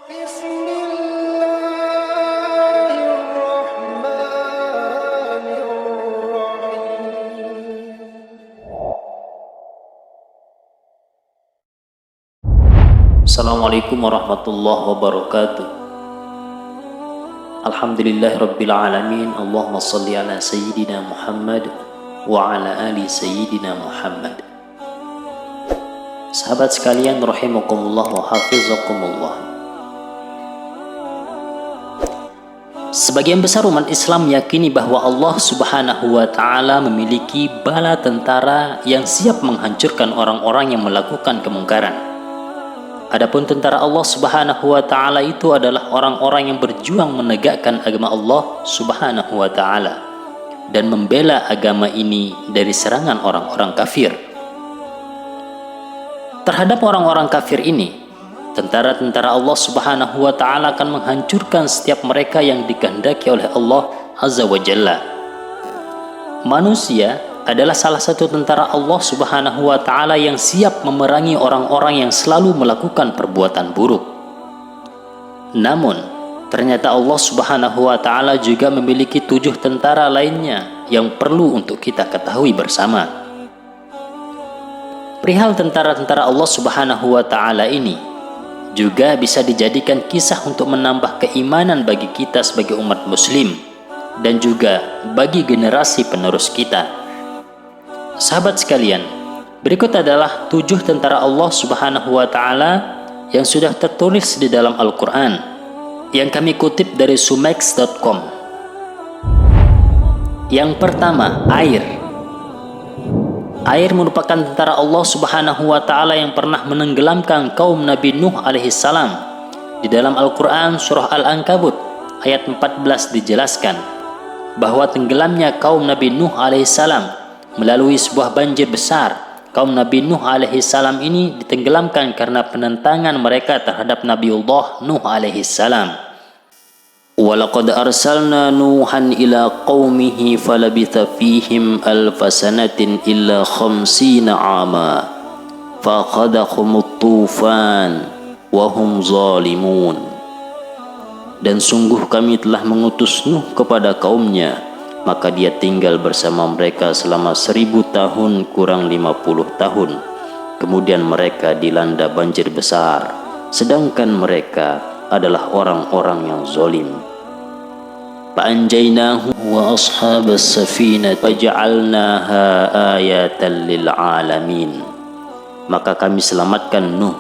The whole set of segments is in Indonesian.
Assalamualaikum warahmatullahi wabarakatuh. Alhamdulillahirabbil alamin. Allahumma shalli ala sayyidina Muhammad wa ala ali sayyidina Muhammad. Sahabat sekalian rahimakumullah wa hafizakumullah. Sebagian besar umat Islam meyakini bahwa Allah Subhanahu wa taala memiliki bala tentara yang siap menghancurkan orang-orang yang melakukan kemungkaran. Adapun tentara Allah Subhanahu wa taala itu adalah orang-orang yang berjuang menegakkan agama Allah Subhanahu wa taala dan membela agama ini dari serangan orang-orang kafir. Terhadap orang-orang kafir ini, tentara-tentara Allah Subhanahu wa taala akan menghancurkan setiap mereka yang dikehendaki oleh Allah Azza wa Jalla. Manusia adalah salah satu tentara Allah Subhanahu wa taala yang siap memerangi orang-orang yang selalu melakukan perbuatan buruk. Namun, ternyata Allah Subhanahu wa taala juga memiliki 7 tentara lainnya yang perlu untuk kita ketahui bersama. Perihal tentara-tentara Allah Subhanahu wa taala ini juga bisa dijadikan kisah untuk menambah keimanan bagi kita sebagai umat muslim dan juga bagi generasi penerus kita. Sahabat sekalian, berikut adalah 7 tentara Allah Subhanahu wa taala yang sudah tertulis di dalam Al-Qur'an yang kami kutip dari sumex.com. Yang pertama, air. Air merupakan tentara Allah Subhanahu wa taala yang pernah menenggelamkan kaum Nabi Nuh alaihi salam. Di dalam Al-Qur'an surah Al-Ankabut ayat 14 dijelaskan bahwa tenggelamnya kaum Nabi Nuh alaihi salam melalui sebuah banjir besar. Kaum Nabi Nuh alaihi salam ini ditenggelamkan karena penentangan mereka terhadap Nabiullah Nuh alaihi salam. Walaqad arsalna Nuhan ila qaumihi falabitha fihim alfasanatin illa khamsina ama faqadahumut tufan wa hum zalimun. Dan sungguh kami telah mengutus Nuh kepada kaumnya, maka dia tinggal bersama mereka selama 1000 tahun kurang 50 tahun. Kemudian mereka dilanda banjir besar, sedangkan mereka adalah orang-orang yang zalim. Fa'anjaynahu wa ashabas safinah faja'alnaha ayatan lil alamin. Maka kami selamatkan Nuh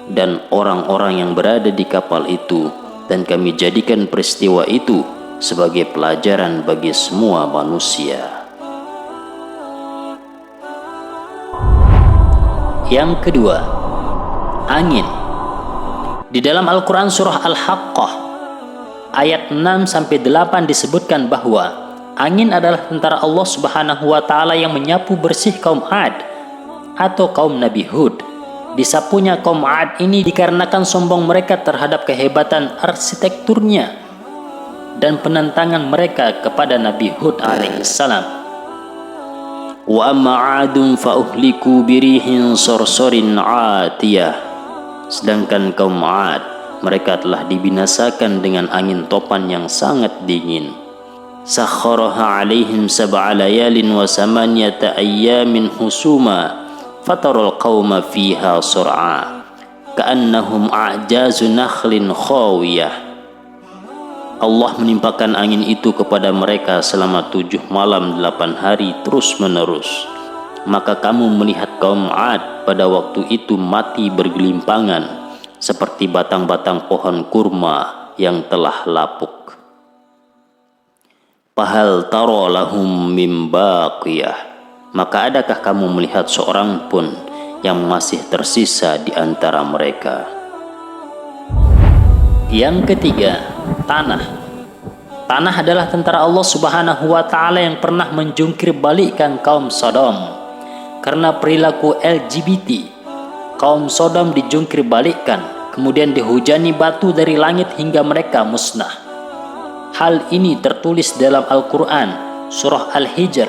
dan orang-orang yang berada di kapal itu, dan kami jadikan peristiwa itu sebagai pelajaran bagi semua manusia. Yang kedua, angin. Di dalam Al-Quran surah Al-Haqqah ayat 6-8 disebutkan bahwa angin adalah tentara Allah Subhanahu wa taala yang menyapu bersih kaum Ad atau kaum Nabi Hud. Disapunya kaum Ad ini dikarenakan sombong mereka terhadap kehebatan arsitekturnya dan penentangan mereka kepada Nabi Hud alaihissalam. Wa amma 'adun fa uhliku birihin sarsarin 'atiyah. Sedangkan kaum 'Ad, mereka telah dibinasakan dengan angin topan yang sangat dingin. Sakharaha 'alaihim sab'a layalin wa samaniyata ayyamin husuma fataral qauma fiha sur'a ka'annahum a'jazu nakhlin khawiyah. Allah menimpakan angin itu kepada mereka selama 7 malam 8 hari terus menerus. Maka kamu melihat kaum 'Ad pada waktu itu mati bergelimpangan seperti batang-batang pohon kurma yang telah lapuk. Fahal tara lahum mim baqiyah. Maka adakah kamu melihat seorang pun yang masih tersisa di antara mereka? Yang ketiga, tanah. Tanah adalah tentara Allah Subhanahu wa taala yang pernah menjungkir balikkan kaum Sodom. Karena perilaku LGBT, kaum Sodom dijungkir balikkan, kemudian dihujani batu dari langit hingga mereka musnah. Hal ini tertulis dalam Al-Quran surah Al-Hijr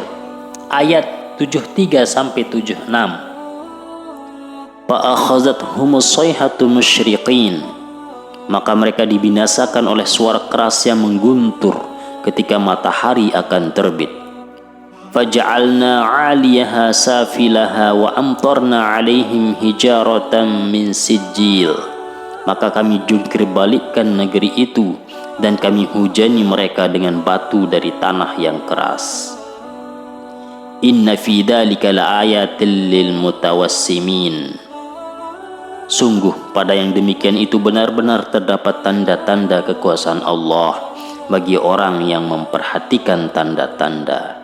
ayat 73-76. Fa'akhazathhumus sayhatu musyriqin. maka mereka dibinasakan oleh suara keras yang mengguntur ketika matahari akan terbit. Faja'alna 'aliyaha safilaha wa amtarna 'alaihim hijaratan min sijil. Maka kami jungkir balikkan negeri itu dan kami hujani mereka dengan batu dari tanah yang keras. Inna fi dzalika laayatil lil mutawassimin. Sungguh pada yang demikian itu benar-benar terdapat tanda-tanda kekuasaan Allah bagi orang yang memperhatikan tanda-tanda.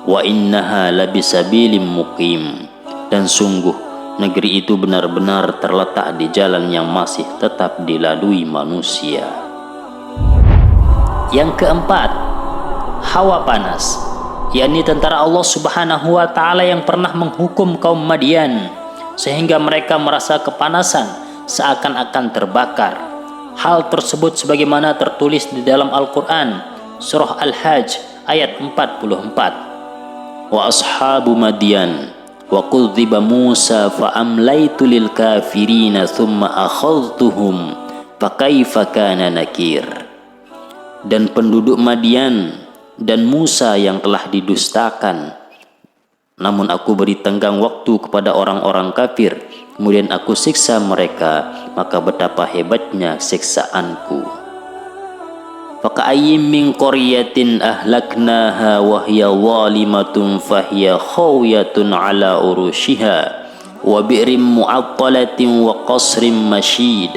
Wa innaha labisabilim muqim. Dan sungguh negeri itu benar-benar terletak di jalan yang masih tetap dilalui manusia. Yang keempat, hawa panas, yakni tentara Allah Subhanahu wa Ta'ala yang pernah menghukum kaum Madian sehingga mereka merasa kepanasan seakan-akan terbakar. Hal tersebut sebagaimana tertulis di dalam Al-Quran surah Al-Hajj ayat 44. Wa ashabu Madian wa kudziba Musa fa amlaitu lil kafirina thumma akhadhtuhum fa kaifa kana nakir. Dan penduduk Madian dan Musa yang telah didustakan, namun aku beri tenggang waktu kepada orang-orang kafir, kemudian aku siksa mereka, maka betapa hebatnya siksaanku. Faka'ayyim min qaryatin ahlaknaha wa hiya zalimatun fahiya khawiyatun ala urushiha wa bi'rim mu'attalatin wa qasrim masyid.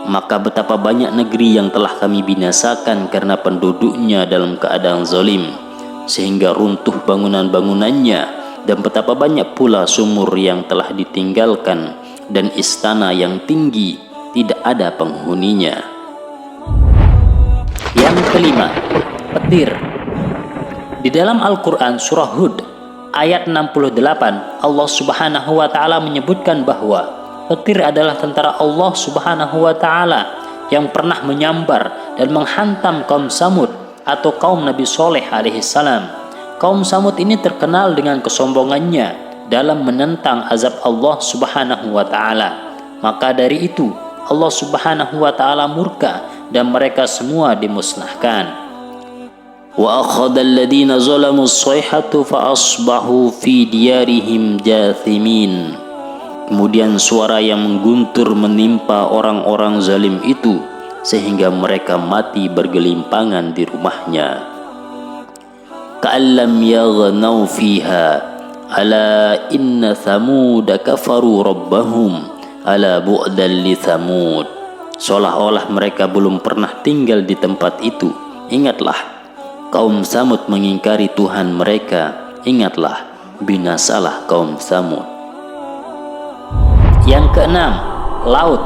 Maka betapa banyak negeri yang telah kami binasakan karena penduduknya dalam keadaan zalim, sehingga runtuh bangunan-bangunannya, dan betapa banyak pula sumur yang telah ditinggalkan dan istana yang tinggi tidak ada penghuninya. Yang kelima, petir. Di dalam Al-Quran surah Hud ayat 68, Allah Subhanahu wa Ta'ala menyebutkan bahwa petir adalah tentara Allah Subhanahu wa Ta'ala yang pernah menyambar dan menghantam kaum Samud atau kaum Nabi Soleh alaihissalam. Kaum Samud ini terkenal dengan kesombongannya dalam menentang azab Allah Subhanahu wa Ta'ala. Maka dari itu Allah Subhanahu wa Ta'ala murka dan mereka semua dimusnahkan. Wa akhadhal ladzina zalamu as-sayhatu fa asbahu fi diyarihim jathimin. Kemudian suara yang mengguntur menimpa orang-orang zalim itu sehingga mereka mati bergelimpangan di rumahnya. Ka'allam yaghnau fiha ala inna thamud kafaru rabbahum ala bu'dan li thamud. Seolah-olah mereka belum pernah tinggal di tempat itu. Ingatlah, kaum Samud mengingkari Tuhan mereka. Ingatlah, binasalah kaum Samud. Yang keenam, laut.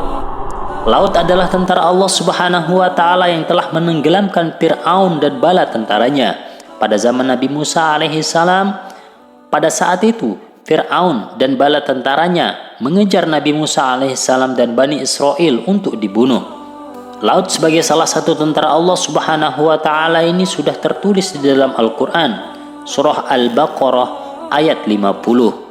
Laut adalah tentara Allah Subhanahu wa Ta'ala yang telah menenggelamkan Fir'aun dan bala tentaranya pada zaman Nabi Musa alaihissalam. Pada saat itu Fir'aun dan bala tentaranya mengejar Nabi Musa alaihissalam dan Bani Israel untuk dibunuh. Laut sebagai salah satu tentara Allah Subhanahu wa Ta'ala ini sudah tertulis di dalam Al-Quran surah Al-Baqarah ayat 50.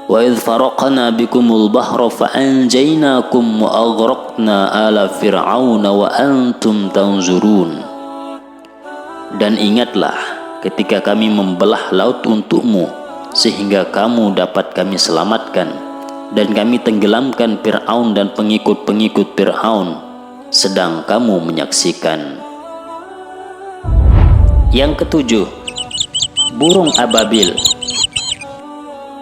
Wa idh faraqna bikumul bahra fa anjaynakum wa aghraqna ala fir'auna wa antum tanzurun. Dan ingatlah ketika kami membelah laut untukmu sehingga kamu dapat kami selamatkan, dan kami tenggelamkan Fir'aun dan pengikut-pengikut Fir'aun sedang kamu menyaksikan. Yang ketujuh, burung ababil.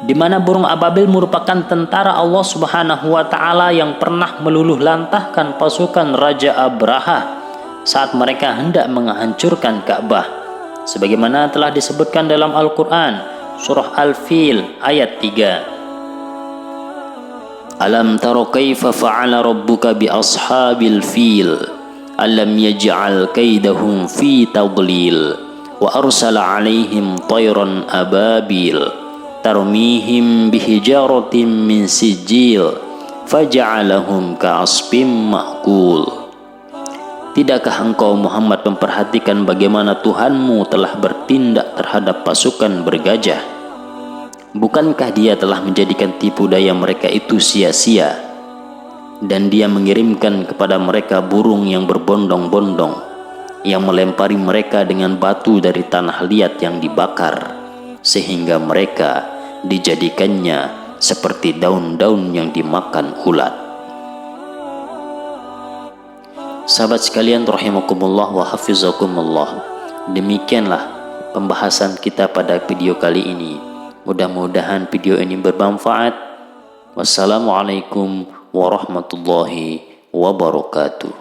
Di mana burung ababil merupakan tentara Allah Subhanahu wa Ta'ala yang pernah meluluh lantahkan pasukan Raja Abraha saat mereka hendak menghancurkan Ka'bah, sebagaimana telah disebutkan dalam Al-Quran surah Al-Fil ayat 3. Alam taro kaifa fa'ala rabbuka bi ashabil fil alam yaj'al kaidahum fi tadlil wa arsala alaihim tayran ababil tarmihim bihijaratin min sijil faja'alahum ka'asfim ma'kul. Tidakkah engkau Muhammad memperhatikan bagaimana Tuhanmu telah bertindak terhadap pasukan bergajah? Bukankah dia telah menjadikan tipu daya mereka itu sia-sia Dan Dia mengirimkan kepada mereka burung yang berbondong-bondong, yang melempari mereka dengan batu dari tanah liat yang dibakar, sehingga mereka dijadikannya seperti daun-daun yang dimakan ulat. Sahabat sekalian rahimakumullah wa hafizakumullah, demikianlah pembahasan kita pada video kali ini. Mudah-mudahan video ini bermanfaat. Wassalamualaikum warahmatullahi wabarakatuh.